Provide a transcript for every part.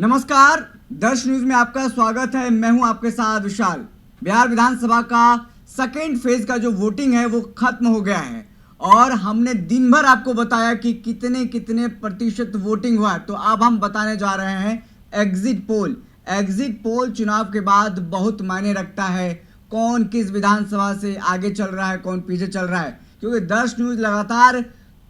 नमस्कार, दर्श न्यूज में आपका स्वागत है। मैं हूं आपके साथ विशाल। बिहार विधानसभा का सेकेंड फेज का जो वोटिंग है वो खत्म हो गया है और हमने दिन भर आपको बताया कि कितने कितने प्रतिशत वोटिंग हुआ है। तो अब हम बताने जा रहे हैं एग्जिट पोल। एग्जिट पोल चुनाव के बाद बहुत मायने रखता है, कौन किस विधानसभा से आगे चल रहा है, कौन पीछे चल रहा है, क्योंकि दर्श न्यूज लगातार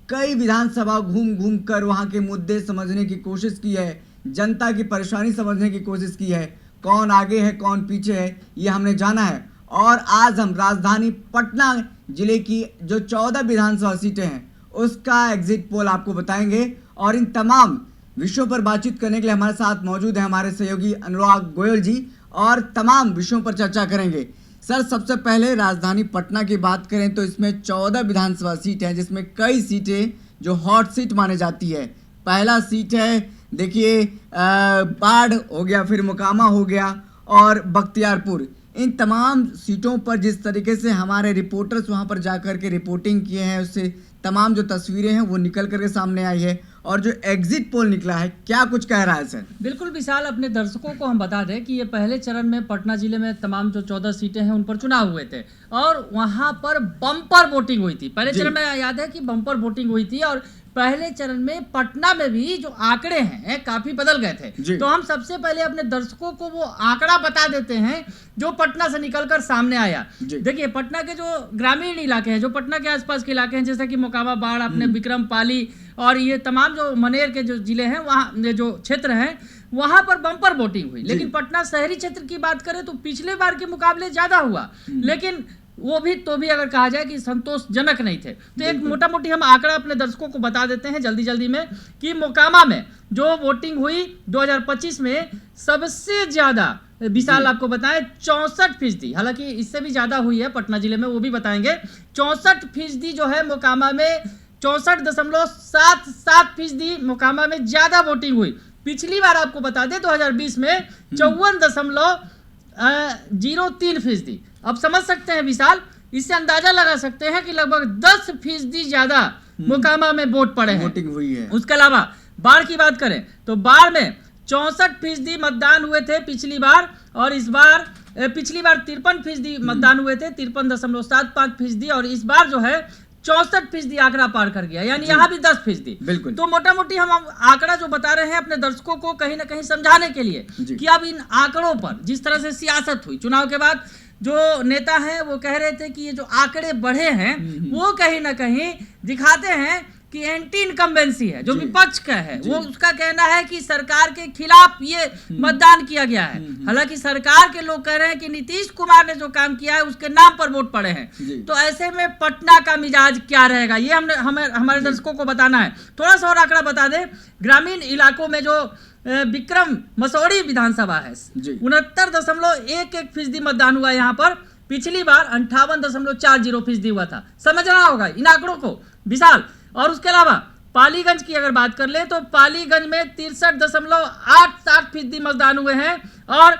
कई विधानसभा घूम घूम कर वहाँ के मुद्दे समझने की कोशिश की है, जनता की परेशानी समझने की कोशिश की है, कौन आगे है कौन पीछे है ये हमने जाना है। और आज हम राजधानी पटना जिले की जो 14 विधानसभा सीटें हैं उसका एग्जिट पोल आपको बताएंगे। और इन तमाम विषयों पर बातचीत करने के लिए हमारे साथ मौजूद है हमारे सहयोगी अनुराग गोयल जी और तमाम विषयों पर चर्चा करेंगे। सर, सबसे पहले राजधानी पटना की बात करें तो इसमें 14 विधानसभा सीट हैं, जिसमें कई सीटें जो हॉट सीट मानी जाती है। पहला सीट है देखिए बाढ़ हो गया, फिर मोकामा हो गया और बख्तियारपुर। इन तमाम सीटों पर जिस तरीके से हमारे रिपोर्टर्स वहां पर जाकर के रिपोर्टिंग किए हैं, उससे तमाम जो तस्वीरें हैं वो निकल करके सामने आई है। और जो एग्जिट पोल निकला है, क्या कुछ कह रहा है सर? बिल्कुल विशाल, अपने दर्शकों को हम बता दें कि ये पहले चरण में पटना जिले में तमाम जो 14 सीटें हैं उन पर चुनाव हुए थे और वहां पर बम्पर वोटिंग हुई थी। पहले चरण में याद है कि बम्पर वोटिंग हुई थी और पहले चरण में पटना में भी जो आंकड़े हैं काफी बदल गए थे। तो हम सबसे पहले अपने दर्शकों को वो आंकड़ा बता देते हैं जो पटना से निकलकर सामने आया। देखिए, पटना के जो ग्रामीण इलाके हैं, जो पटना के आसपास के इलाके हैं, जैसे कि मोकामा, बाढ़, अपने विक्रम, पाली और ये तमाम जो मनेर के जो जिले हैं, वहाँ जो क्षेत्र हैं वहां पर बम्पर वोटिंग हुई। लेकिन पटना शहरी क्षेत्र की बात करें तो पिछले बार के मुकाबले ज्यादा हुआ, लेकिन वो भी अगर कहा जाए कि संतोषजनक नहीं थे। तो एक मोटा मोटी हम आंकड़ा अपने दर्शकों को बता देते हैं जल्दी जल्दी में कि मोकामा में जो वोटिंग हुई 2025 में सबसे ज्यादा विशाल आपको बताएं 64%। हालांकि इससे भी ज्यादा हुई है पटना जिले में, वो भी बताएंगे। 64% जो है मोकामा में, 64.77% मोकामा में ज्यादा वोटिंग हुई। पिछली बार आपको बता दें 2020 में 54.03%। अब समझ सकते हैं विशाल, इससे अंदाजा लगा सकते हैं कि लगभग 10% ज्यादा मोकामा में वोट पड़े हैं, वोटिंग हुई है। उसके अलावा बाढ़ की बात करें तो बाढ़ में 64% मतदान हुए थे पिछली बार, और इस बार पिछली बार 53% मतदान हुए थे, 53.75%, और इस बार जो है 64% आंकड़ा पार कर गया, यानी यहाँ भी 10%। बिल्कुल। तो मोटा मोटी हम आंकड़ा जो बता रहे हैं अपने दर्शकों को कहीं ना कहीं समझाने के लिए कि अब इन आंकड़ों पर जिस तरह से सियासत हुई चुनाव के बाद, जो नेता हैं वो कह रहे थे कि ये जो आंकड़े बढ़े हैं वो कहीं ना कहीं दिखाते हैं कि एंटी इनकम्बेंसी है, जो विपक्ष का है वो उसका कहना है कि सरकार के खिलाफ ये मतदान किया गया है। हालांकि सरकार के लोग कह रहे हैं कि नीतीश कुमार ने जो काम किया है उसके नाम पर वोट पड़े हैं। तो ऐसे में पटना का मिजाज क्या रहेगा, ये हमारे दर्शकों को बताना है। थोड़ा सा और आंकड़ा बता दें, ग्रामीण इलाकों में जो विक्रम मसौड़ी विधानसभा है 69.11% मतदान हुआ यहाँ पर। पिछली बार 58.40% हुआ था। समझना होगा इन आंकड़ों को विशाल। और उसके अलावा पालीगंज की अगर बात कर ले तो पालीगंज में 63.87% मतदान हुए हैं और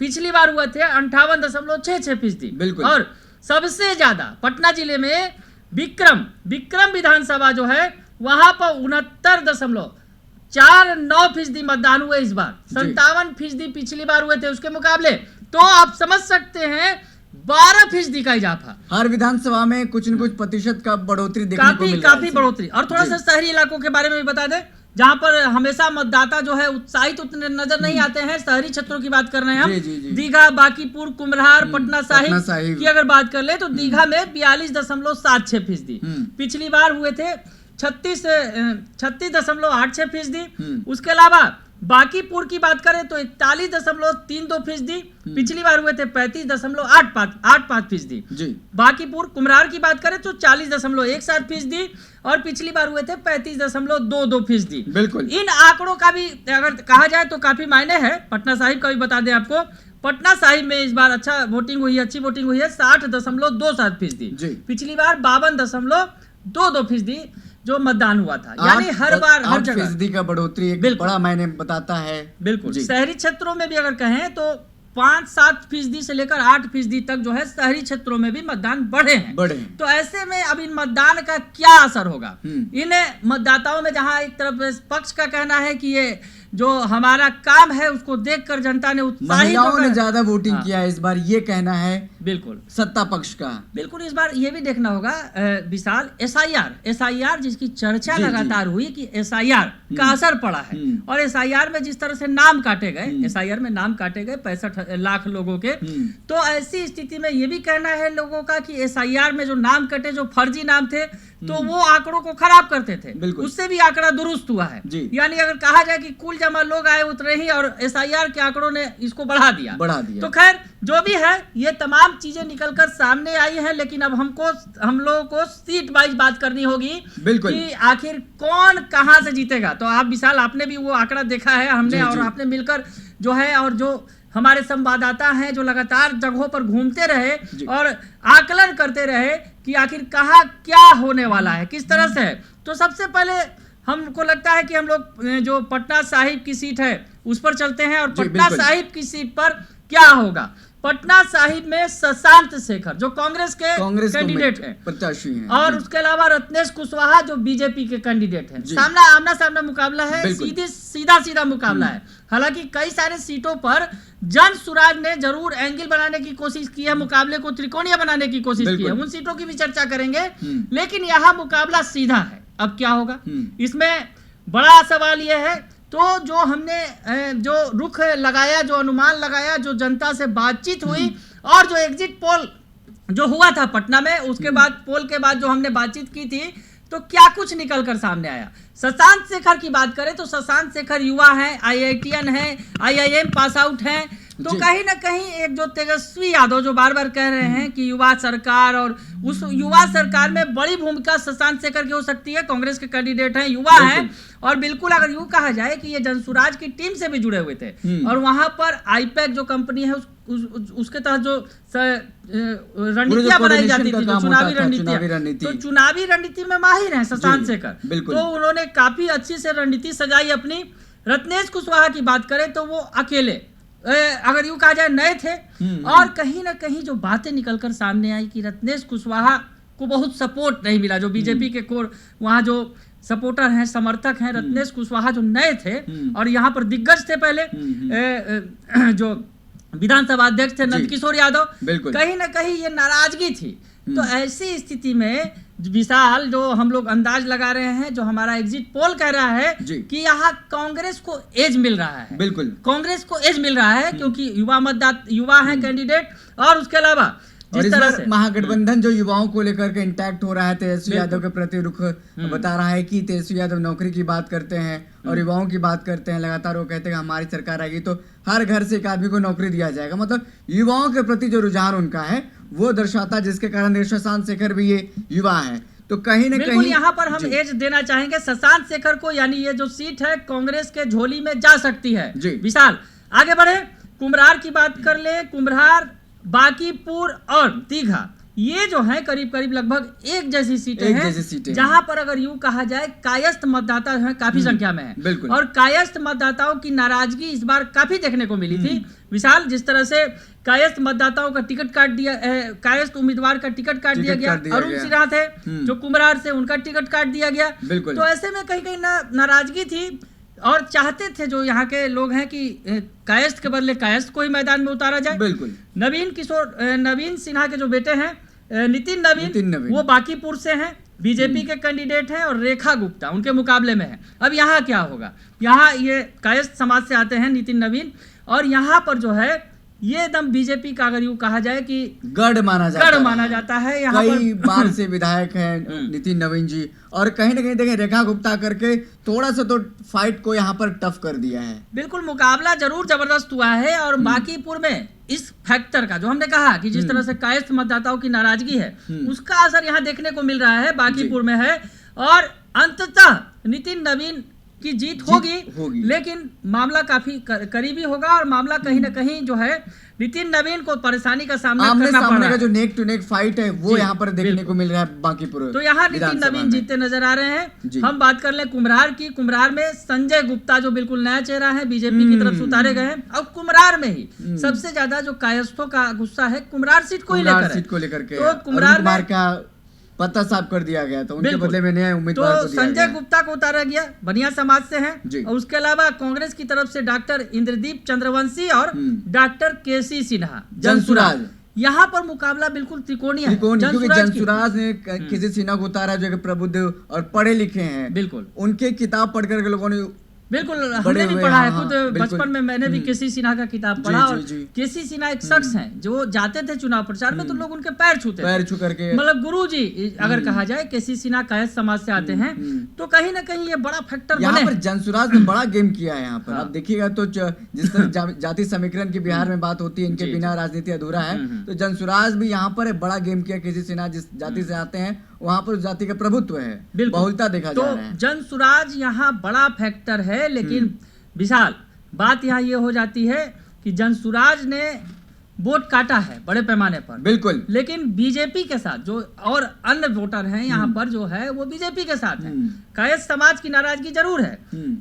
पिछली बार हुए थे 58.66%। बिल्कुल। और सबसे ज्यादा पटना जिले में विक्रम विधानसभा जो है वहां पर 69.49% मतदान हुए इस बार, 57% पिछली बार हुए थे उसके मुकाबले। तो आप समझ सकते हैं 12% का इजाफा। हर विधानसभा में कुछ न कुछ प्रतिशत का बढ़ोतरी देखने को मिल रहा है। काफी बढ़ोतरी। और थोड़ा सा शहरी इलाकों के बारे में भी बता दें, जहां पर हमेशा मतदाता जो है उत्साहित उतने नजर नहीं आते हैं। शहरी क्षेत्रों की बात कर रहे हैं हम। दीघा, बांकीपुर, कुम्हरार, पटना साहिब की अगर बात कर ले तो दीघा में 42.76%। पिछली बार हुए थे 36.86%। उसके अलावा बांकीपुर की बात करें तो 41.32%। पिछली बार हुए थे 35.85%। बांकीपुर कुम्हरार की बात करें तो 40.17% और पिछली बार हुए थे 35.22%। बिल्कुल। इन आंकड़ों का भी अगर कहा जाए तो काफी मायने है। पटना साहिब का भी बता दें आपको, पटना साहिब में इस बार अच्छी वोटिंग हुई है 60.27%। पिछली बार 52.22% जो मतदान हुआ था, यानी हर बार हर जगह 8% का बढ़ोतरी एक बड़ा मायने बताता है। बिल्कुल। शहरी क्षेत्रों में भी अगर कहें तो 5-7% से लेकर 8% तक जो है शहरी क्षेत्रों में भी मतदान बढ़े हैं। तो ऐसे में अब इन मतदान का क्या असर होगा इन मतदाताओं में, जहां एक तरफ पक्ष का कहना है कि ये जो हमारा काम है उसको देखकर जनता ने उत्साहित महिलाओं ने होकर ज्यादा वोटिंग हाँ। किया है इस बार, ये कहना है बिल्कुल सत्ता पक्ष का। बिल्कुल इस बार ये भी देखना होगा विशाल, एसआईआर जिसकी चर्चा जी, लगातार हुई कि एसआईआर का असर पड़ा है, और एसआईआर में जिस तरह से नाम काटे गए, एसआईआर में नाम काटे गए 65 लाख लोगों के, तो ऐसी स्थिति में ये भी कहना है लोगों का कि एसआईआर में जो नाम कटे, जो फर्जी नाम थे, तो वो आंकड़ों को खराब करते थे, उससे भी आंकड़ा दुरुस्त हुआ है। यानी अगर कहा जाए कि कुल जमा लोग आए उतरे ही, और एसआईआर के आंकड़ों ने इसको बढ़ा दिया। तो खैर जो भी है, ये तमाम चीजें निकलकर सामने आई हैं, लेकिन अब हम लोगों को सीट वाइज बात करनी होगी कि आखिर कौन कहां से जीतेगा। तो आप विशाल, आपने भी वो आंकड़ा देखा है, हमने और आपने मिलकर जो है, और जो हमारे संवाददाता हैं जो लगातार जगहों पर घूमते रहे और आकलन करते रहे कि आखिर कहाँ क्या होने वाला है, किस तरह से है। तो सबसे पहले हमको लगता है कि हम लोग जो पटना साहिब की सीट है उस पर चलते हैं, और पटना साहिब की सीट पर क्या होगा। पटना साहिब में शशांक शेखर जो कांग्रेस के कैंडिडेट हैं, प्रत्याशी हैं, और उसके अलावा रत्नेश कुशवाहा जो बीजेपी के कैंडिडेट हैं। आमना सामना मुकाबला है, सीधा मुकाबला है। हालांकि कई सारे सीटों पर जन सुराज ने जरूर एंगल बनाने की कोशिश की है, मुकाबले को त्रिकोणीय बनाने की कोशिश की है, उन सीटों की भी चर्चा करेंगे। लेकिन यहाँ मुकाबला सीधा है। अब क्या होगा, इसमें बड़ा सवाल यह है, तो जो हमने जो रुख लगाया, जो अनुमान लगाया, जो जनता से बातचीत हुई, और जो एग्जिट पोल जो हुआ था पटना में, उसके बाद पोल के बाद जो हमने बातचीत की थी, तो क्या कुछ निकलकर सामने आया। शशांक शेखर की बात करें तो शशांक शेखर युवा हैं, IITian हैं, IIM पास आउट हैं, तो कहीं ना कहीं एक जो तेजस्वी यादव जो बार बार कह रहे हैं कि युवा सरकार, और उस युवा सरकार में बड़ी भूमिका शशांक शेखर की हो सकती है। कांग्रेस के कैंडिडेट हैं, युवा हैं, और बिल्कुल अगर यूं कहा जाए कि ये जनसुराज की टीम से भी जुड़े हुए थे, और वहां पर आईपैक जो कंपनी है उसके तहत जो रणनीतियां बनाई जाती थी, जो चुनावी रणनीति, तो चुनावी रणनीति में माहिर हैं शशांक शेखर। तो उन्होंने काफी अच्छी से रणनीति सजाई अपनी। रत्नेश कुशवाहा की बात करें तो वो अकेले, अगर यूं कहा जाए, नए थे, और कहीं ना कहीं जो बातें निकलकर सामने आई कि रत्नेश कुशवाहा को बहुत सपोर्ट नहीं मिला, जो बीजेपी के कोर वहां जो सपोर्टर हैं, समर्थक हैं, रत्नेश कुशवाहा जो नए थे और यहाँ पर दिग्गज थे पहले, जो विधानसभा अध्यक्ष थे नंदकिशोर यादव, कहीं ना कहीं ये नाराजगी थी। तो ऐसी स्थिति में विशाल, जो हम लोग अंदाज लगा रहे हैं, जो हमारा एग्जिट पोल कह रहा है कि यहाँ कांग्रेस को एज मिल रहा है। बिल्कुल कांग्रेस को एज मिल रहा है, क्योंकि युवा हैं कैंडिडेट, और उसके अलावा जिस तरह से महागठबंधन जो युवाओं को लेकर के इंटैक्ट हो रहा है, तेजस्वी यादव के प्रति रुख बता रहा है कि तेजस्वी यादव नौकरी की बात करते हैं और युवाओं की बात करते हैं। लगातार वो कहते हैं हमारी सरकार आएगी तो हर घर से एक आदमी को नौकरी दिया जाएगा। मतलब युवाओं के प्रति जो रुझान उनका है वो दर्शाता, जिसके कारण शशांक शेखर भी ये युवा है। तो कहीं ना कहीं यहाँ पर हम एज देना चाहेंगे शशांक शेखर को, यानी ये जो सीट है कांग्रेस के झोली में जा सकती है। विशाल आगे बढ़े, कुम्हरार की बात कर ले। कुम्हरार, बांकीपुर और दीघा, ये जो है करीब करीब लगभग एक जैसी सीटें हैं, जहां पर अगर यूं कहा जाए कायस्थ मतदाता हैं काफी संख्या में है, और कायस्थ मतदाताओं की नाराजगी इस बार काफी देखने को मिली थी। विशाल, जिस तरह से कायस्थ मतदाताओं का टिकट काट दिया, कायस्थ उम्मीदवार का टिकट काट दिया गया, अरुण सिन्हा थे जो कुम्हरार से, उनका टिकट काट दिया गया। तो ऐसे में कहीं कहीं नाराजगी थी, और चाहते थे जो यहाँ के लोग हैं कि कायस्थ के बदले कायस्थ को ही मैदान में उतारा जाए। नवीन सिन्हा के जो बेटे हैं नितिन नवीन, वो बांकीपुर से हैं, बीजेपी के कैंडिडेट हैं, और रेखा गुप्ता उनके मुकाबले में है। अब यहाँ क्या होगा, यहाँ ये कायस्थ समाज से आते हैं नितिन नवीन, और यहाँ पर जो है ये एकदम बीजेपी का अगर यूं कहा जाए कि गढ़ माना जाता है। यहाँ कई बार से विधायक हैं नितिन नवीन जी, और कहीं ना कहीं देखें रेखा गुप्ता करके थोड़ा सा तो फाइट को यहाँ पर टफ कर दिया है। बिल्कुल मुकाबला जरूर जबरदस्त हुआ है, और बांकीपुर में इस फैक्टर का जो हमने कहा कि जिस तरह से कायस्थ मतदाताओं की नाराजगी है, उसका असर यहाँ देखने को मिल रहा है, बांकीपुर में है। और अंततः नितिन नवीन की जीत होगी, लेकिन मामला काफी करीबी होगा, और मामला कहीं ना कहीं जो है नितिन नवीन को परेशानी का सामना करना पड़ रहा है। जो नेक टू नेक फाइट है वो यहाँ पर देखने को मिल रहा है बांकीपुर। तो यहाँ नितिन नवीन जीतते नजर आ रहे हैं। हम बात कर ले कुम्हरार की। कुम्हरार में संजय गुप्ता जो बिल्कुल नया चेहरा है, बीजेपी की तरफ से उतारे गए हैं। और कुम्हरार में ही सबसे ज्यादा जो कायस्थों का गुस्सा है कुम्हरार सीट को ही लेकर सीट को लेकर के, तो कुम्हरार पता साफ कर दिया गया, तो उनके बिल्कुल। बदले में नए उम्मीदवार तो को दिया संजय गया। गुप्ता को उतारा गया, बनिया समाज से जी। हैं। और उसके अलावा कांग्रेस की तरफ से डॉक्टर इंद्रदीप चंद्रवंशी और डॉक्टर केसी सिन्हा जनसुराज। यहाँ पर मुकाबला बिल्कुल त्रिकोणीय है। क्योंकि जनसुराज की- जनसुराज ने किसी सिन्हा को उतारा जो कि प्रबुद्ध और पढ़े लिखे हैं। बिल्कुल उनके किताब पढ़कर के लोगों ने बिल्कुल बड़े हमने भी हुए, पढ़ा है हाँ, खुद बिल्कुल। बचपन में मैंने भी केसी सिन्हा का किताब जी, पढ़ा। जी, और जी। केसी सिन्हा एक शख्स हैं जो जाते थे चुनाव प्रचार में तो लोग उनके पैर छूते पैर थे। छू करके मतलब गुरु जी अगर कहा जाए, केसी सिन्हा कायस्थ समाज से आते हैं, तो कहीं ना कहीं ये बड़ा फैक्टर यहाँ बने पर हैं। जनसुराज ने बड़ा गेम किया है यहाँ पर। हाँ। आप देखिएगा तो जिस तरह जाति समीकरण की बिहार में बात होती है, इनके जी, बिना राजनीति अधूरा है। तो जनसुराज भी यहाँ पर एक बड़ा गेम किया। केसी सिन्हा जिस जाति से आते हैं वहाँ पर उस जाति का प्रभुत्व है, बिल्कुल। बहुलता देखा तो जा रहा है। जनसुराज यहाँ बड़ा फैक्टर है। लेकिन विशाल बात यहाँ ये हो जाती है कि जनसुराज ने वोट काटा है बड़े पैमाने पर, बिल्कुल। लेकिन बीजेपी के साथ जो और अन्य वोटर हैं यहाँ पर जो है वो बीजेपी के साथ है। कायस्थ समाज की नाराजगी जरूर है।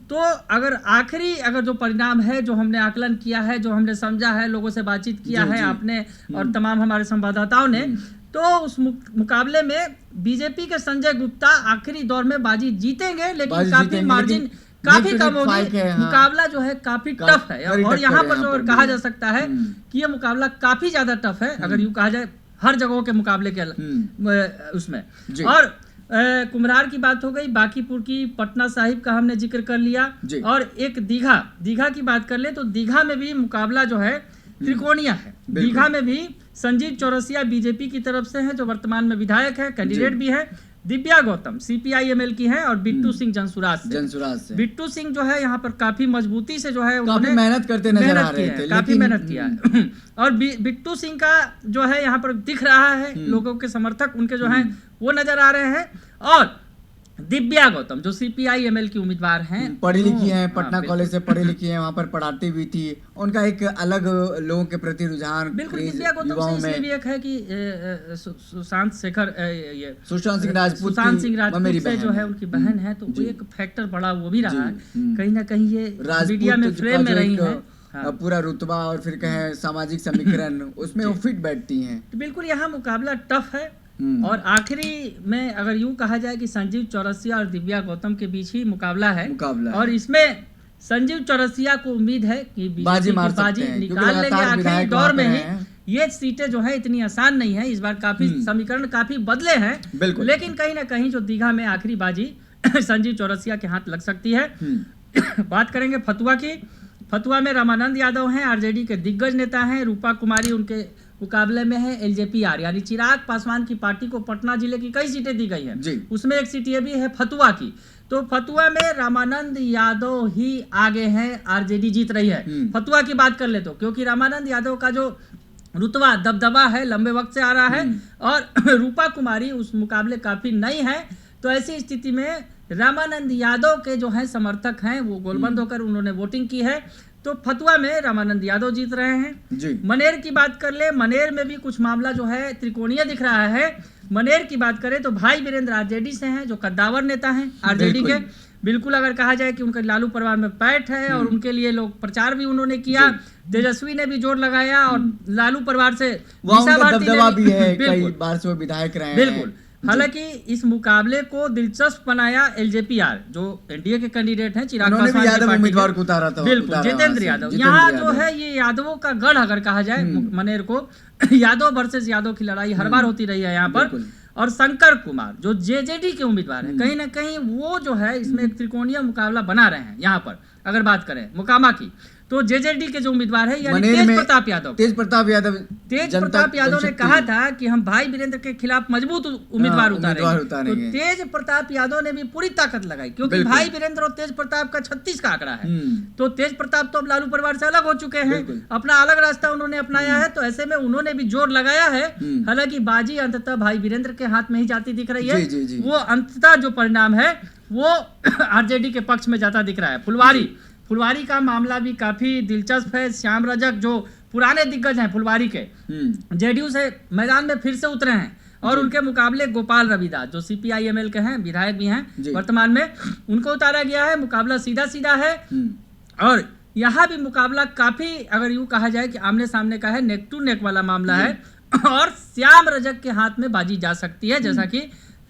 तो अगर आखिरी जो परिणाम है, जो हमने आकलन किया है, जो हमने समझा है, लोगों से बातचीत किया है आपने और तमाम हमारे संवाददाताओं ने, तो उस मुकाबले में बीजेपी के संजय गुप्ता आखिरी दौर में बाजी जीतेंगे, लेकिन काफी मार्जिन काफी कम होगी। मुकाबला जो है काफी टफ है। और यहाँ पर जो कहा जा सकता है कि ये मुकाबला काफी ज्यादा टफ है, अगर यूं कहा जाए हर जगहों के मुकाबले के उसमें। और कुम्हरार की बात हो गई, बांकीपुर की, पटना साहिब का हमने जिक्र कर लिया, और एक दीघा की बात कर ले तो दीघा में भी मुकाबला जो है त्रिकोणीय है। दीघा में भी संजीव चौरसिया बीजेपी की तरफ से हैं, जो वर्तमान में विधायक है, कैंडिडेट भी है। दिव्या गौतम CPI-ML की हैं और बिट्टू सिंह जनसुराज से। बिट्टू सिंह जो है यहाँ पर काफी मजबूती से जो है काफी मेहनत करते नजर आ रहे थे, काफी मेहनत किया है। और बिट्टू सिंह का जो है यहाँ पर दिख रहा है, लोगों के समर्थक उनके जो हैं वो नजर आ रहे हैं। और दिव्या गौतम जो CPI-ML की उम्मीदवार हैं, पढ़ी लिखी हैं, पटना कॉलेज से पढ़ी लिखी हैं, वहाँ पर पढ़ाती भी थी। उनका एक अलग लोगों के प्रति रुझान बिल्कुल। दिव्या गौतम से इसलिए भी एक है कि सुशांत सिंह राजपूत से जो है उनकी बहन है, तो वो एक फैक्टर बड़ा वो भी रहा है। कहीं ना कहीं ये मीडिया में फ्रेम में रही है। पूरा रुतबा और फिर कहें सामाजिक समीकरण उसमें वो फिट बैठती हैं। तो बिल्कुल यहाँ मुकाबला टफ है। और आखिरी में अगर यूं कहा जाए कि संजीव चौरसिया और दिव्या गौतम के बीच ही मुकाबला है। और इसमें संजीव चौरसिया को उम्मीद है कि बाजी निकाल लेंगे आखिरी दौर में ही। ये सीटें जो है इतनी आसान नहीं है, इस बार काफी समीकरण काफी बदले हैं, लेकिन कहीं ना कहीं जो दीघा में आखिरी बाजी संजीव चौरसिया के हाथ लग सकती है। बात करेंगे फतुआ की। फतुआ में रामानंद यादव हैं, RJD के दिग्गज नेता हैं। रूपा कुमारी उनके मुकाबले में है LJPR यानी चिराग पासवान की पार्टी को पटना जिले की कई सीटें दी गई हैं, उसमें एक सीट ये भी है फतुआ की। तो फतुआ में रामानंद यादव ही आगे हैं, RJD जीत रही है। फतुआ की बात कर ले तो, क्योंकि रामानंद यादव का जो रुतबा दबदबा है लंबे वक्त से आ रहा है, और रूपा कुमारी उस मुकाबले काफी नई है। तो ऐसी स्थिति में रामानंद यादव के जो है समर्थक हैं वो गोलबंद होकर उन्होंने वोटिंग की है। तो फतुआ में रामानंद यादव जीत रहे हैं। मनेर की बात कर ले, मनेर में भी कुछ मामला जो है त्रिकोणीय दिख रहा है। मनेर की बात करें तो भाई वीरेंद्र RJD से हैं, जो कद्दावर नेता हैं RJD के। बिल्कुल अगर कहा जाए कि उनका लालू परिवार में पैठ है और उनके लिए लोग प्रचार भी उन्होंने किया। तेजस्वी ने भी जोर लगाया और लालू परिवार से भी है, कई बार से वो विधायक रहे हैं। बिल्कुल। हालांकि इस मुकाबले को दिलचस्प बनाया LJPR जो NDA के कैंडिडेट हैं, चिराग पासवान यादव उम्मीदवार को उतारा था। बिल्कुल, जितेंद्र यादव। यहाँ जो है ये यादवों का गढ़ अगर कहा जाए मनेर को, यादव वर्सेस यादव की लड़ाई हर बार होती रही है यहाँ पर। और शंकर कुमार जो JJD के उम्मीदवार हैं, कहीं ना कहीं वो जो है इसमें एक त्रिकोणीय मुकाबला बना रहे हैं। यहाँ पर अगर बात करें मोकामा की तो JJD के जो उम्मीदवार है यानी तेज प्रताप यादव ने कहा था कि हम भाई वीरेंद्र के खिलाफ मजबूत उम्मीदवार उतारेंगे। तो तेज प्रताप यादव ने भी पूरी ताकत लगाई, क्योंकि भाई वीरेंद्र और तेज प्रताप का 36 का आंकड़ा है। तो तेज प्रताप तो अब लालू परिवार से अलग हो चुके हैं, अपना अलग रास्ता उन्होंने अपनाया है। तो ऐसे में उन्होंने भी जोर लगाया है। हालांकि बाजी अंततः भाई वीरेंद्र के हाथ में ही जाती दिख रही है। वो अंततः जो परिणाम है वो RJD के पक्ष में जाता दिख रहा है। फुलवारी का मामला भी काफी दिलचस्प है। श्याम रजक जो पुराने दिग्गज हैं फुलवारी के, JDU से मैदान में फिर से उतरे हैं, और उनके मुकाबले गोपाल रविदास जो CPI-ML के हैं, विधायक भी हैं वर्तमान में, उनको उतारा गया है। मुकाबला सीधा सीधा है। और यहाँ भी मुकाबला काफी अगर यूं कहा जाए कि आमने सामने का है, नेक टू नेक वाला मामला है। और श्याम रजक के हाथ में बाजी जा सकती है, जैसा कि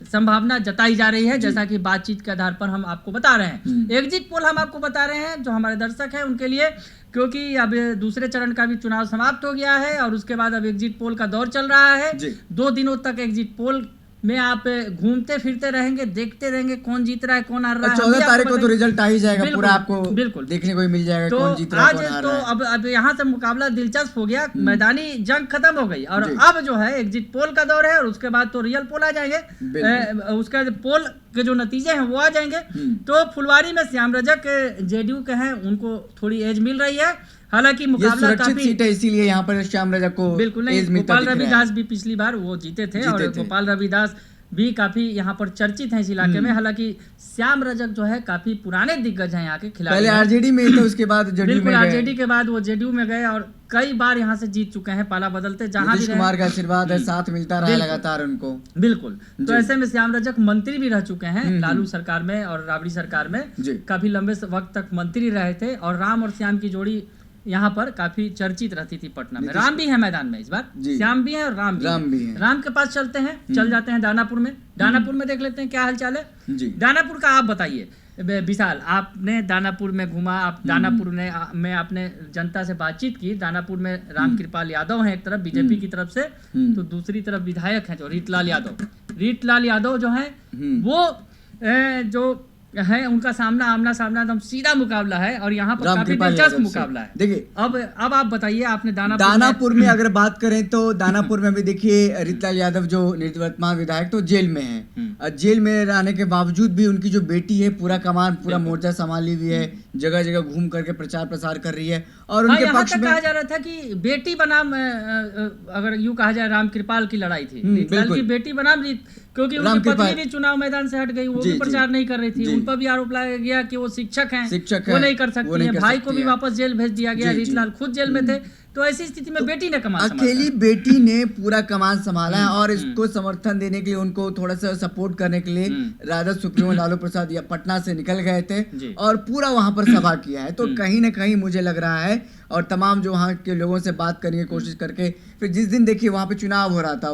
संभावना जताई जा रही है, जैसा कि बातचीत के आधार पर हम आपको बता रहे हैं। एग्जिट पोल हम आपको बता रहे हैं जो हमारे दर्शक हैं उनके लिए, क्योंकि अब दूसरे चरण का भी चुनाव समाप्त हो गया है और उसके बाद अब एग्जिट पोल का दौर चल रहा है। 2 दिनों तक एग्जिट पोल में आप घूमते फिरते रहेंगे, देखते रहेंगे कौन जीत रहा है कौन हार रहा है। 14 तारीख को तो रिजल्ट आ ही जाएगा, पूरा आपको बिल्कुल देखने को ही मिल जाएगा तो कौन जीत रहा है कौन आज हार तो रहा है। अब यहाँ से मुकाबला दिलचस्प हो गया, मैदानी जंग खत्म हो गई और अब जो है एग्जिट पोल का दौर है और उसके बाद तो रियल पोल आ जाएंगे। उसका पोल के जो नतीजे हैं वो आ जाएंगे। तो फुलवारी में श्याम रजक जेडीयू के हैं, उनको थोड़ी एज मिल रही है, हालांकि मुकाबला काफी सीट है, इसीलिए यहाँ पर श्याम रजक को बिल्कुल नहीं। गोपाल रविदास भी पिछली बार वो जीते थे और गोपाल रविदास भी काफी यहाँ पर चर्चित हैं इस इलाके में। हालांकि श्याम रजक जो है काफी पुराने दिग्गज हैं यहाँ के खिलाड़ी। पहले आरजेडी में थे, उसके बाद जेडीयू में गए। आरजेडी के बाद वो जेडीयू में गए और कई बार यहाँ से जीत चुके हैं, पाला बदलते जहां भी कुमार का आशीर्वाद है, साथ मिलता रहा लगातार उनको। बिल्कुल, तो ऐसे में श्याम रजक मंत्री भी रह चुके हैं लालू सरकार में और राबड़ी सरकार में, काफी लंबे वक्त तक मंत्री रहे थे और राम और श्याम की जोड़ी यहाँ पर काफी चर्चित रहती थी पटना में। राम भी है मैदान में इस बार, श्याम भी है और राम भी है। राम के पास चलते हैं, चल जाते हैं दानापुर में। दानापुर में देख लेते हैं क्या हालचाल है। दानापुर का आप बताइए विशाल, आपने दानापुर में घूमा, आप दानापुर में आपने जनता से बातचीत की। दानापुर में राम कृपाल यादव हैं एक तरफ बीजेपी की तरफ से, तो दूसरी तरफ विधायक हैं जो रीतलाल यादव जो हैं वो जो है उनका आमना सामना एकदम सीधा मुकाबला है और यहाँ पर काफी दिलचस्प मुकाबला है। देखिए अब आप बताइए, आपने दानापुर में अगर बात करें तो दानापुर में भी देखिए रीतलाल यादव जो निवर्तमान विधायक तो जेल में है। जेल में रहने के बावजूद भी उनकी जो बेटी है पूरा कमान पूरा मोर्चा संभाली हुई है, जगह जगह घूम करके प्रचार प्रसार कर रही है। और उनके पक्ष में कहा जा रहा था कि बेटी बनाम, अगर यूं कहा जाए राम कृपाल की लड़ाई थी, रीतलाल की बेटी बनाम क्योंकि उनकी पत्नी भी चुनाव मैदान से हट गई, वो भी प्रचार नहीं कर रही थी। उन पर भी आरोप लगाया गया कि वो शिक्षक हैं, वो नहीं कर सकती हैं। भाई को भी वापस जेल भेज दिया गया, रीतलाल खुद जेल में थे। तो ऐसी स्थिति में बेटी ने कमान अकेली बेटी ने पूरा कमान संभाला है और इसको समर्थन देने के लिए, उनको थोड़ा सा सपोर्ट करने के लिए राजद सुप्रीमो लालू प्रसाद या पटना से निकल गए थे और पूरा वहां पर सभा किया है। तो कहीं ना कहीं मुझे लग रहा है, और तमाम जो वहाँ के लोगों से बात करने की कोशिश करके, फिर जिस दिन देखिए वहाँ पे चुनाव हो रहा था,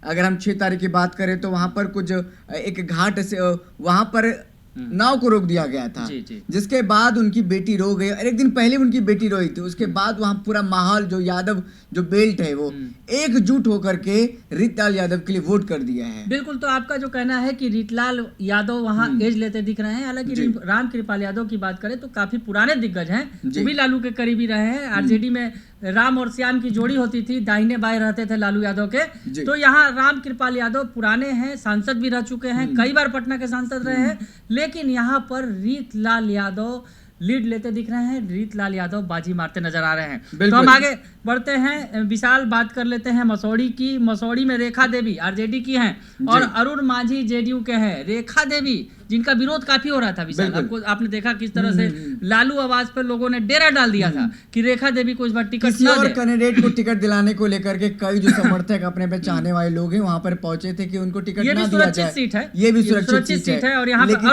अगर हम 6 तारीख की बात करें तो वहाँ पर कुछ एक घाट से वहाँ पर नाव को रोक दिया गया था, जिसके बाद उनकी बेटी रो गई और एक दिन पहले उनकी बेटी रोई थी। उसके बाद वहाँ पूरा माहौल जो यादव जो बेल्ट है वो एकजुट होकर के रीतलाल यादव के लिए वोट कर दिया है। बिल्कुल, तो आपका जो कहना है कि रीतलाल यादव वहाँ एज लेते दिख रहे हैं, हालांकि राम कृपाल यादव की बात करें तो काफी पुराने दिग्गज हैं, वो भी लालू के करीबी रहे हैं। आरजेडी में राम और श्याम की जोड़ी होती थी, दाहिने बाएं रहते थे लालू यादव के। तो यहाँ राम कृपाल यादव पुराने हैं, सांसद भी रह चुके हैं, कई बार पटना के सांसद रहे हैं, लेकिन यहाँ पर रीतलाल यादव लीड लेते दिख रहे हैं, रीतलाल यादव बाजी मारते नजर आ रहे हैं। तो हम आगे बढ़ते हैं, विशाल बात कर लेते हैं मसौड़ी की। मसौड़ी में रेखा देवी आरजेडी की हैं और अरुण मांझी जेडीयू के हैं। रेखा देवी जिनका विरोध काफी हो रहा था विशाल, आपने देखा किस तरह से लालू आवाज पर लोगों ने डेरा डाल दिया था कि रेखा देवी को इस बार टिकट न दे। कैंडिडेट को टिकट दिलाने को लेकर के कई जो समर्थक अपने पे चाहने वाले लोग हैं वहां पर पहुंचे थे कि उनको टिकट ना दिया जाए। सीट है, ये भी सुरक्षित सीट है और यहाँ पर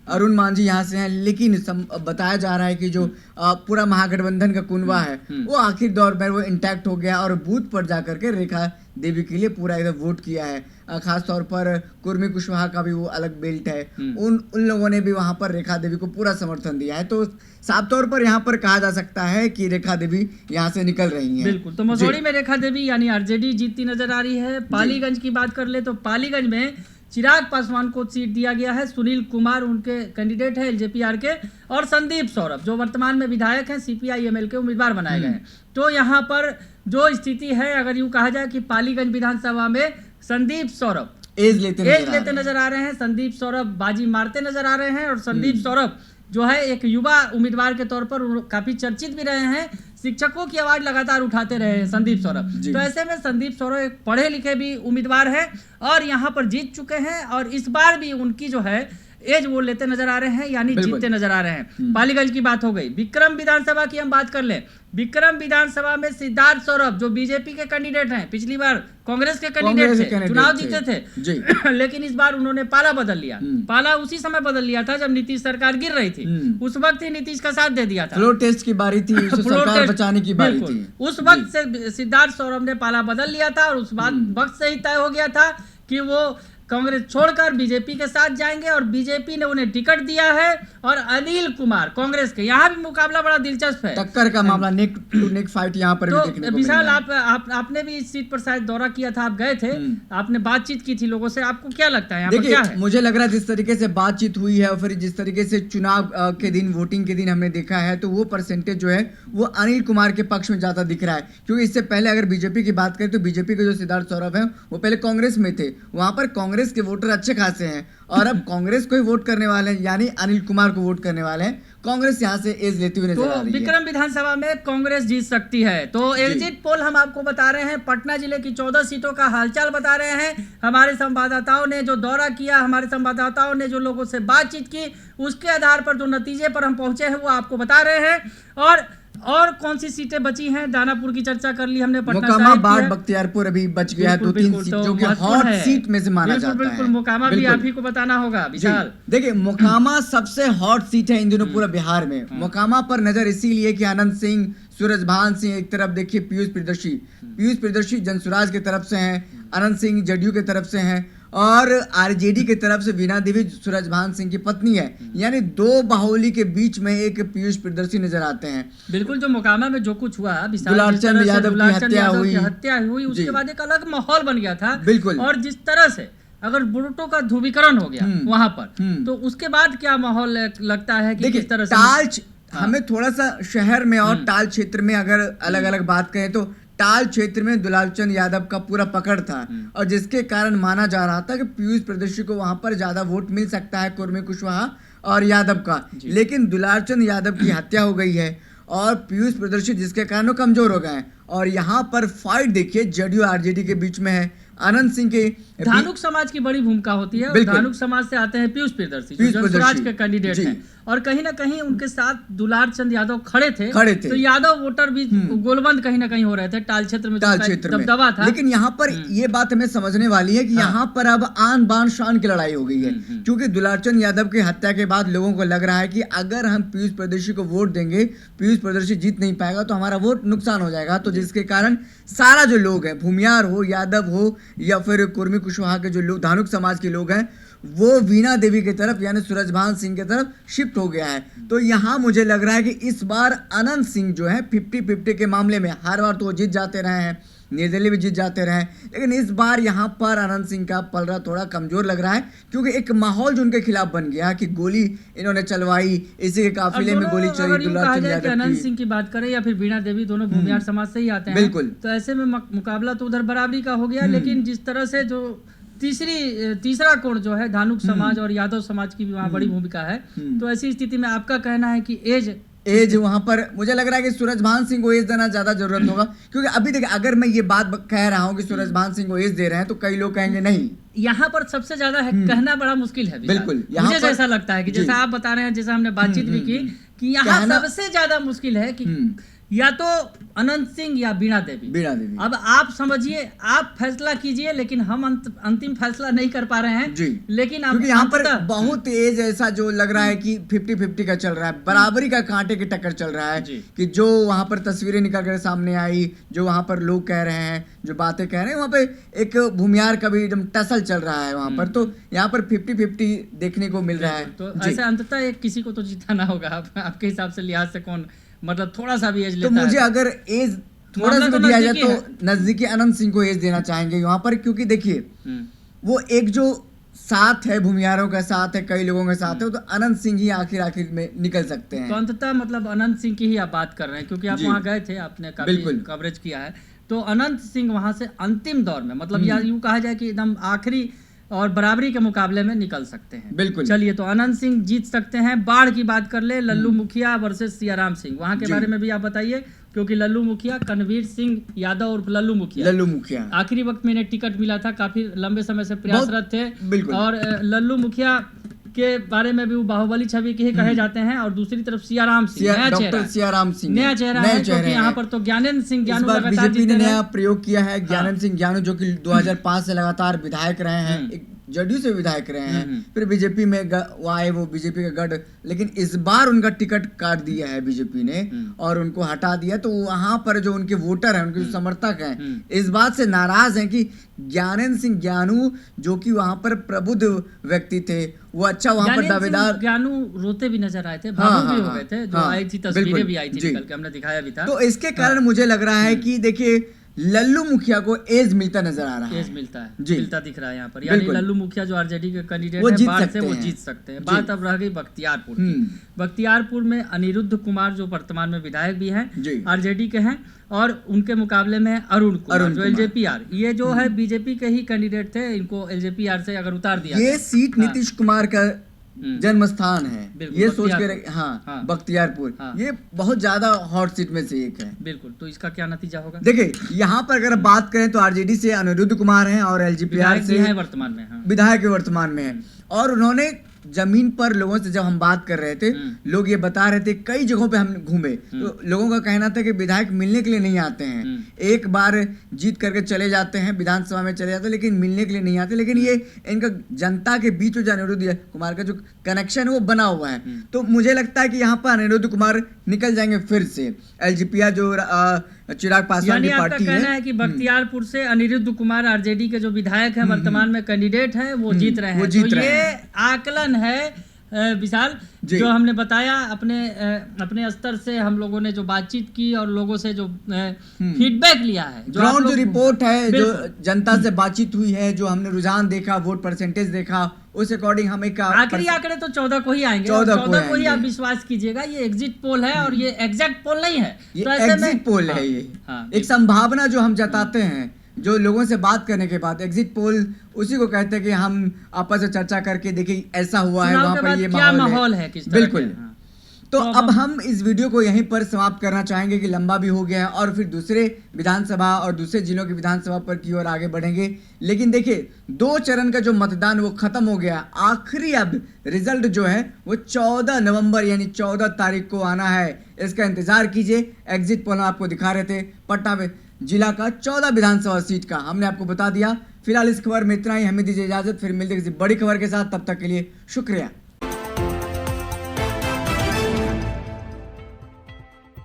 अरुण मांझी यहाँ से हैं, लेकिन बताया जा रहा है कि जो पूरा महागठबंधन का कुनबा है वो आखिर दौर में वो इंटैक्ट हो गया और बूथ पर जाकर के रेखा देवी के लिए पूरा एकदम वोट किया है। खास तौर पर कुर्मी कुशवाहा का भी वो अलग बेल्ट है, उन लोगों ने भी वहां पर रेखा देवी को पूरा समर्थन दिया है। तो साफ तौर पर यहाँ पर कहा जा सकता है कि रेखा देवी यहाँ से निकल रही हैं। बिल्कुल, तो मसौड़ी में रेखा देवी यानी आरजेडी जीतती नजर आ रही है। पालीगंज की बात कर ले तो पालीगंज में चिराग पासवान को सीट दिया गया है, सुनील कुमार उनके कैंडिडेट है एलजेपीआर के, और संदीप सौरभ जो वर्तमान में विधायक हैं सीपीआई-एमएल के उम्मीदवार बनाए गए हैं। तो यहाँ पर जो स्थिति है, अगर यूं कहा जाए कि पालीगंज विधानसभा में संदीप सौरभ एज लेते नजर आ रहे हैं, संदीप सौरभ बाजी मारते नजर आ रहे हैं और संदीप सौरभ जो है एक युवा उम्मीदवार के तौर पर काफी चर्चित भी रहे हैं, शिक्षकों की आवाज लगातार उठाते रहे हैं संदीप सौरभ। तो ऐसे में संदीप सौरभ एक पढ़े लिखे भी उम्मीदवार है और यहाँ पर जीत चुके हैं और इस बार भी उनकी जो है एज वो लेते नजर आ रहे हैं, यानी बिल्कुल। जीतते नजर आ रहे हैं। पालीगंज की बात हो गई। विक्रम विधानसभा की हम बात कर ले। विक्रम विधानसभा में सिद्धार्थ सौरभ जो बीजेपी के कैंडिडेट हैं, पिछली बार कांग्रेस के कैंडिडेट कांग्रेस के थे, कैंडिडेट चुनाव थे। जीते थे जी। लेकिन इस बार उन्होंने पाला बदल लिया। पाला उसी समय बदल लिया था जब नीतीश सरकार गिर रही थी, उस वक्त ही नीतीश का साथ दे दिया था। फ्लोर टेस्ट की बारी थी, उससे फ्लोर सरकार टेस्ट, बचाने की बारी बिल्कुल। थी। उस वक्त से सिद्धार्थ सौरभ ने पाला बदल लिया था और उस वक्त से ही तय हो गया था कि वो कांग्रेस छोड़कर बीजेपी के साथ जाएंगे और बीजेपी ने उन्हें टिकट दिया है। और अनिल कुमार कांग्रेस के, यहाँ भी मुकाबला बड़ा दिलचस्प है, टक्कर का मामला, नेक टू नेक फाइट यहाँ पर भी तो देखने को मिल विशाल रहा है। आपने भी इस सीट पर शायद दौरा किया था, आप गए थे, आपने बातचीत की थी लोगों से, आपको क्या लगता है यहाँ पर क्या देखिए, है? मुझे लग रहा है जिस तरीके से बातचीत हुई है और फिर जिस तरीके से चुनाव के दिन, वोटिंग के दिन हमने देखा है, तो वो परसेंटेज जो है वो अनिल कुमार के पक्ष में ज्यादा दिख रहा है। क्योंकि इससे पहले अगर बीजेपी की बात करें तो बीजेपी के जो सिद्धार्थ सौरभ है वो पहले कांग्रेस में थे, वहां पर कांग्रेस के वोटर अच्छे खासे हैं और अब कांग्रेस को ही वोट करने वाले हैं, यानी अनिल कुमार को वोट करने वाले हैं। कांग्रेस यहाँ से एज लेती हुई तो नजर आ रही है। विक्रम विधानसभा में कांग्रेस जीत सकती है। तो एग्जिट पोल हम आपको बता रहे हैं, पटना जिले की 14 सीटों का हालचाल बता रहे हैं। हमारे संवाददाताओं ने जो दौरा किया, हमारे संवाददाताओं ने जो लोगों से बातचीत की, उसके आधार पर जो नतीजे पर हम पहुंचे हैं वो आपको बता रहे हैं। और कौन सी सीटें बची हैं? दानापुर की चर्चा कर ली हमने, पटना मोकामा, साहिब की बाढ़, है। बख्तियारपुर अभी बच गया है, बिल्कुल, 2-3 बिल्कुल, सीट तो जो कि महत्वपूर्ण हॉट है। सीट में से माना बिल्कुल, जाता है। बिल्कुल, मोकामा भी बिल्कुल। आप ही को बताना होगा विशाल। देखिए, मोकामा सबसे हॉट सीट है इन दिनों पूरा बिहार में। मोकामा पर नजर इसीलिए कि आनंद सिंह, सूरजभान सिंह एक तरफ, देखिए पीयूष प्रियदर्शी जनसुराज की तरफ से हैं, आनंद सिंह जदयू की तरफ से हैं और आरजेडी की तरफ से वीणा देवी सूरजभान सिंह की पत्नी है। यानी दो बाहुली के बीच में एक पीयूष प्रियदर्शी नजर आते हैं। बिल्कुल, जो मोकामा में जो कुछ हुआ, दुलारचंद यादव की हत्या हुई, उसके बाद एक अलग माहौल बन गया था। बिल्कुल। और जिस तरह से अगर वोटों का ध्रुवीकरण हो गया वहां पर, तो उसके बाद क्या माहौल लगता है कि किस तरह से हमें थोड़ा सा शहर में और टाल क्षेत्र में अगर अलग अलग बात करें तो टाल क्षेत्र में दुलालचंद यादव का पूरा पकड़ था और जिसके कारण माना जा रहा था कि पीयूष प्रियदर्शी को वहां पर ज्यादा वोट मिल सकता है, कुर्मी कुशवाहा और यादव का। लेकिन दुलालचंद यादव की हत्या हो गई है और पीयूष प्रियदर्शी जिसके कारण वो कमजोर हो गए हैं और यहाँ पर फाइट देखिए जदयू आरजेडी के बीच में है। आनंद सिंह के धानुक समाज की बड़ी भूमिका होती है। धानुक समाज से आते हैं पीयूष प्रियदर्शी जो जनसुराज के कैंडिडेट हैं और कहीं ना कहीं उनके साथ दुलारचंद यादव खड़े थे। तो यादव वोटर भी गोलबंद कहीं ना कहीं हो रहे थे टाल क्षेत्र में, दबदबा था। लेकिन यहाँ पर ये बात हमें समझने वाली है कि यहाँ पर अब आन बान शान की लड़ाई हो गई है। क्योंकि दुलारचंद यादव की हत्या के बाद लोगों को लग रहा है कि अगर हम पीयूष प्रियदर्शी को वोट देंगे, पीयूष प्रियदर्शी जीत नहीं पाएगा तो हमारा वोट नुकसान हो जाएगा। तो जिसके कारण सारा जो लोग हैं, भूमियार हो, यादव हो या फिर कुर्मी कुशवाहा के जो लोग, धानुक समाज के लोग हैं, वो वीणा देवी की तरफ यानी सूरजभान सिंह की तरफ शिफ्ट हो गया है। तो यहाँ मुझे लग रहा है कि इस बार आनंद सिंह जो है 50-50 के मामले में, हर बार तो वो जीत जाते रहे हैं, निर्दलीय भी जीत जाते रहे, लेकिन इस बार यहाँ पर आनंद सिंह का पलड़ा थोड़ा कमजोर लग रहा है क्योंकि एक माहौल जो उनके खिलाफ बन गया कि गोली इन्होंने चलवाई, इसी के काफिले में गोली चली दुलारचंद यादव की। आनंद सिंह की बात करें या फिर वीणा देवी, दोनों भूमियार समाज से ही आते हैं। बिल्कुल। तो ऐसे में मुकाबला तो उधर बराबरी का हो गया। लेकिन जिस तरह से जो तीसरा कोण जो है धानुक समाज और यादव समाज की भी वहाँ बड़ी भूमिका है। तो ऐसी स्थिति में आपका कहना है कि एज वहां पर मुझे लग रहा है कि सूरजभान सिंह को एज देना ज्यादा जरूरत होगा क्योंकि अभी देखिए अगर मैं ये बात कह रहा हूँ कि सूरजभान सिंह को एज दे रहे हैं तो कई लोग कहेंगे नहीं। यहाँ पर सबसे ज्यादा है कहना बड़ा मुश्किल है। बिल्कुल, मुझे जैसा लगता है कि जैसा आप बता रहे हैं, जैसा हमने बातचीत भी की कि यहाँ सबसे ज्यादा मुश्किल है कि या तो अनंत सिंह या वीणा देवी। अब आप समझिए, आप फैसला कीजिए, लेकिन हम अंतिम फैसला नहीं कर पा रहे हैं जी। लेकिन क्योंकि यहाँ पर बहुत एज ऐसा जो लग रहा है कि 50-50 का चल रहा है, बराबरी का कांटे की टक्कर चल रहा है कि जो वहां पर तस्वीरें निकल कर सामने आई, जो वहां पर लोग कह रहे हैं, जो बातें कह रहे हैं, वहां पे एक भूमियार का भी एकदम टसल चल रहा है वहां पर। तो यहाँ पर 50-50 देखने को मिल रहा है। तो ऐसे अंततः किसी को तो जिताना होगा। आपके हिसाब से लिहाज से कौन मतलब थोड़ा सा भी एज लेता है? तो मुझे अगर एज थोड़ा सा दिया जाए तो नजदीकी आनंद सिंह को एज देना चाहेंगे यहाँ पर, क्योंकि देखिए वो एक जो साथ है, भूमियारों का साथ है, कई लोगों के साथ है, तो अनंत सिंह ही आखिर में निकल सकते हैं। तो अंततः मतलब अनंत सिंह की ही आप बात कर रहे हैं क्योंकि आप वहाँ गए थे, आपने काफी कवरेज किया है। तो अनंत सिंह वहां से अंतिम दौर में मतलब या यूं कहा जाए कि एकदम आखिरी और बराबरी के मुकाबले में निकल सकते हैं। बिल्कुल। चलिए, तो अनंत सिंह जीत सकते हैं। बाढ़ की बात कर ले, लल्लू मुखिया वर्सेस सियाराम सिंह, वहां के बारे में भी आप बताइए क्योंकि लल्लू मुखिया, कन्वीर सिंह यादव और लल्लू मुखिया आखिरी वक्त में इन्हें टिकट मिला था, काफी लंबे समय से प्रयासरत थे और लल्लू मुखिया के बारे में भी वो बाहुबली छवि के ही कहे जाते हैं, और दूसरी तरफ सियाराम सिंह नया चेहरा, डॉक्टर सियाराम सिंह नया चेहरा है, क्योंकि यहाँ पर तो ज्ञानेंद्र सिंह ज्ञानू लगातार बीजेपी ने जीते नया रहे। प्रयोग किया है। ज्ञानेंद्र सिंह ज्ञानू जो कि 2005 से लगातार विधायक रहे हैं, एक जदयू से विधायक रहे हैं, फिर बीजेपी में वो आए, वो बीजेपी का गढ़, लेकिन इस बार उनका टिकट काट दिया है बीजेपी ने और उनको हटा दिया। तो वहां पर जो उनके वोटर हैं, उनके जो समर्थक हैं, इस बात से नाराज हैं कि ज्ञानेंद्र सिंह ज्ञानू जो कि वहां पर प्रबुद्ध व्यक्ति थे, वो अच्छा वहां पर दावेदार। ज्ञानू रोते भी नजर आए थे, भावुक भी हो गए थे, जो आई थी तस्वीरें भी आई थी निकल के, हमने दिखाया भी था। तो इसके कारण मुझे लग रहा है कि देखिए लल्लू मुखिया को एज मिलता नजर आ रहा है, एज मिलता है, मिलता दिख रहा है यहाँ पर, यानी लल्लू मुखिया जो आरजेडी के कैंडिडेट वो है, जीत बाढ़ से सकते वो हैं। जीत सकते हैं। बात अब रह गई बख्तियारपुर की। बख्तियारपुर में अनिरुद्ध कुमार जो वर्तमान में विधायक भी हैं, आरजेडी के हैं, और उनके मुकाबले में अरुण कुमार जो एलजेपीआर, ये जो है बीजेपी के ही कैंडिडेट थे, इनको एलजेपीआर से अगर उतार दिया, ये सीट नीतीश कुमार का जन्म स्थान है, ये सोच के बख्तियारपुर ये बहुत ज्यादा हॉट सीट में से एक है। बिल्कुल, तो इसका क्या नतीजा होगा? देखिए यहाँ पर अगर बात करें तो आरजेडी से अनिरुद्ध कुमार हैं और एलजेपीआर से है वर्तमान में, विधायक वर्तमान में है। और उन्होंने जमीन पर लोगों से जब हम बात कर रहे थे, लोग ये बता रहे थे, कई जगहों पे हम घूमे तो लोगों का कहना था कि विधायक मिलने के लिए नहीं आते हैं, एक बार जीत करके चले जाते हैं, विधानसभा में चले जाते हैं, लेकिन मिलने के लिए नहीं आते। लेकिन ये इनका जनता के बीच में जो अनिरुद्ध कुमार का जो कनेक्शन है वो बना हुआ है। तो मुझे लगता है कि यहाँ पर अनिरुद्ध कुमार निकल जाएंगे फिर से। एलजेपीआर जो चिराग पासवान की पार्टी कहना है कि बख्तियारपुर से अनिरुद्ध कुमार आरजेडी के जो विधायक हैं, वर्तमान में कैंडिडेट हैं, वो जीत रहे हैं। तो ये आकलन है विशाल, जो हमने बताया अपने स्तर से हम लोगों ने जो बातचीत की और लोगों से जो फीडबैक लिया है, ग्राउंड जो रिपोर्ट है, जो जनता से बातचीत हुई है, जो हमने रुझान देखा, वोट परसेंटेज देखा, उस अकॉर्डिंग हमें आखिरी आंकड़े तो 14 को ही आएंगे, 14 को ही आप विश्वास कीजिएगा। ये एग्जिट पोल है और ये एग्जैक्ट पोल नहीं है, ये एग्जिट पोल है। ये एक संभावना जो हम जताते हैं, जो लोगों से बात करने के बाद एग्जिट पोल उसी को कहते हैं कि हम आपस में चर्चा करके देखिए ऐसा हुआ है, वहां पर ये माहौल है। बिल्कुल। तो अब हम इस वीडियो को यहीं पर समाप्त करना चाहेंगे कि लंबा भी हो गया है, और फिर दूसरे विधानसभा और दूसरे जिलों की विधानसभा पर की ओर आगे बढ़ेंगे। लेकिन देखिए 2 चरण का जो मतदान वो खत्म हो गया, आखिरी अब रिजल्ट जो है वो 14 नवंबर यानी 14 तारीख को आना है। इसका इंतजार कीजिए। एग्जिट पोल आपको दिखा रहे थे पटना में जिला का 14 विधानसभा सीट का हमने आपको बता दिया। फिलहाल इस खबर में इतना ही, हमें दीजिए इजाजत, फिर मिलते किसी बड़ी खबर के साथ, तब तक के लिए शुक्रिया।